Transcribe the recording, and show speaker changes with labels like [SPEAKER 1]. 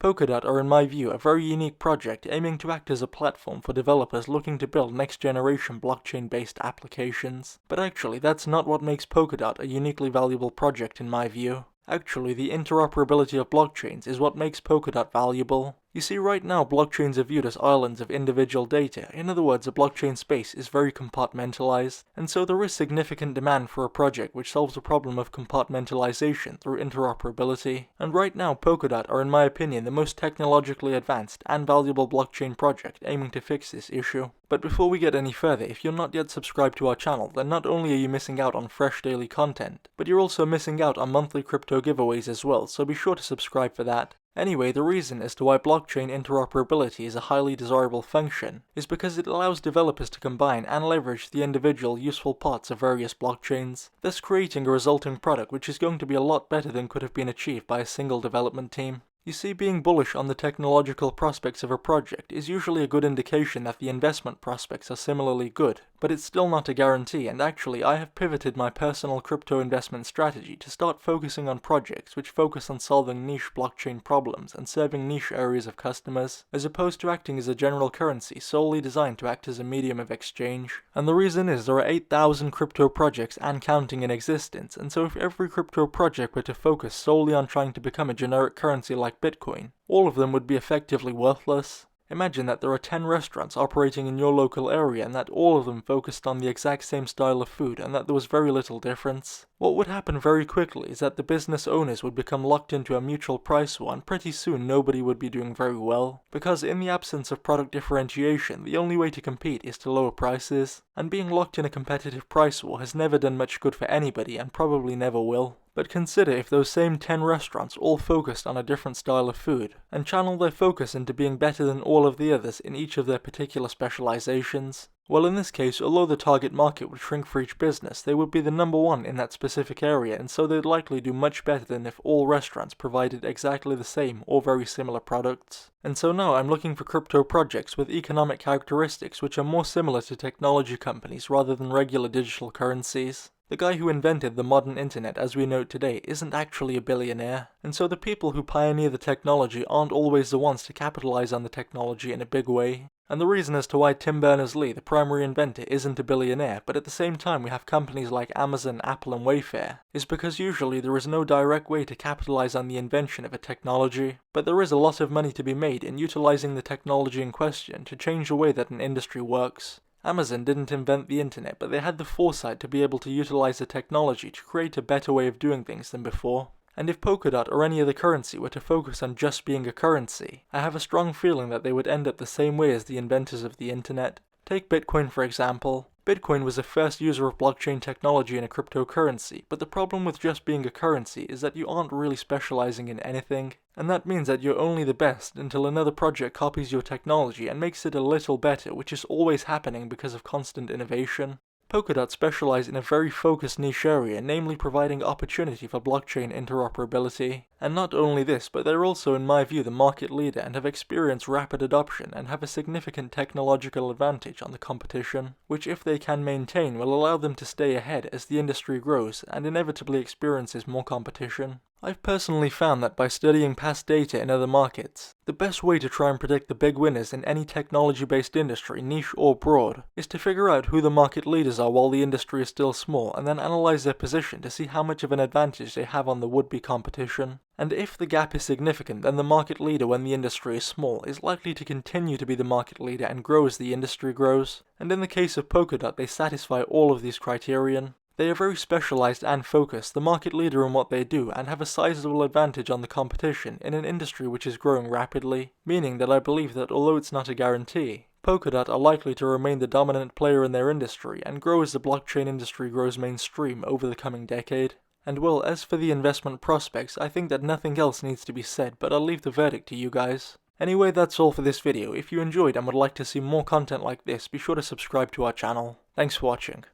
[SPEAKER 1] Polkadot are in my view a very unique project aiming to act as a platform for developers looking to build next-generation blockchain-based applications. But actually, that's not what makes Polkadot a uniquely valuable project in my view. Actually, the interoperability of blockchains is what makes Polkadot valuable. You see, right now blockchains are viewed as islands of individual data. In other words, a blockchain space is very compartmentalized, and so there is significant demand for a project which solves the problem of compartmentalization through interoperability. And right now, Polkadot are in my opinion the most technologically advanced and valuable blockchain project aiming to fix this issue. But before we get any further, if you're not yet subscribed to our channel, then not only are you missing out on fresh daily content, but you're also missing out on monthly crypto giveaways as well, so be sure to subscribe for that. Anyway, the reason as to why blockchain interoperability is a highly desirable function is because it allows developers to combine and leverage the individual useful parts of various blockchains, thus creating a resulting product which is going to be a lot better than could have been achieved by a single development team. You see, being bullish on the technological prospects of a project is usually a good indication that the investment prospects are similarly good, but it's still not a guarantee, and actually I have pivoted my personal crypto investment strategy to start focusing on projects which focus on solving niche blockchain problems and serving niche areas of customers, as opposed to acting as a general currency solely designed to act as a medium of exchange. And the reason is there are 8,000 crypto projects and counting in existence, and so if every crypto project were to focus solely on trying to become a generic currency like Bitcoin, all of them would be effectively worthless. Imagine that there are 10 restaurants operating in your local area and that all of them focused on the exact same style of food and that there was very little difference. What would happen very quickly is that the business owners would become locked into a mutual price war, and pretty soon nobody would be doing very well, because in the absence of product differentiation, the only way to compete is to lower prices, and being locked in a competitive price war has never done much good for anybody and probably never will. But consider if those same 10 restaurants all focused on a different style of food, and channel their focus into being better than all of the others in each of their particular specializations. Well, in this case, although the target market would shrink for each business, they would be the number one in that specific area, and so they'd likely do much better than if all restaurants provided exactly the same or very similar products. And so now I'm looking for crypto projects with economic characteristics which are more similar to technology companies rather than regular digital currencies. The guy who invented the modern internet as we know it today isn't actually a billionaire, and so the people who pioneer the technology aren't always the ones to capitalize on the technology in a big way. And the reason as to why Tim Berners-Lee, the primary inventor, isn't a billionaire, but at the same time we have companies like Amazon, Apple and Wayfair, is because usually there is no direct way to capitalize on the invention of a technology. But there is a lot of money to be made in utilizing the technology in question to change the way that an industry works. Amazon didn't invent the internet, but they had the foresight to be able to utilize the technology to create a better way of doing things than before. And if Polkadot or any other currency were to focus on just being a currency, I have a strong feeling that they would end up the same way as the inventors of the internet. Take Bitcoin for example. Bitcoin was the first user of blockchain technology in a cryptocurrency, but the problem with just being a currency is that you aren't really specializing in anything, and that means that you're only the best until another project copies your technology and makes it a little better, which is always happening because of constant innovation. Polkadot specialize in a very focused niche area, namely providing opportunity for blockchain interoperability. And not only this, but they're also in my view the market leader and have experienced rapid adoption and have a significant technological advantage on the competition, which if they can maintain will allow them to stay ahead as the industry grows and inevitably experiences more competition. I've personally found that by studying past data in other markets, the best way to try and predict the big winners in any technology-based industry, niche or broad, is to figure out who the market leaders are while the industry is still small and then analyze their position to see how much of an advantage they have on the would-be competition. And if the gap is significant, then the market leader when the industry is small is likely to continue to be the market leader and grow as the industry grows. And in the case of Polkadot, they satisfy all of these criterion. They are very specialized and focused, the market leader in what they do, and have a sizable advantage on the competition in an industry which is growing rapidly, meaning that I believe that although it's not a guarantee, Polkadot are likely to remain the dominant player in their industry and grow as the blockchain industry grows mainstream over the coming decade. And well, as for the investment prospects, I think that nothing else needs to be said, but I'll leave the verdict to you guys. Anyway, that's all for this video. If you enjoyed and would like to see more content like this, be sure to subscribe to our channel. Thanks for watching.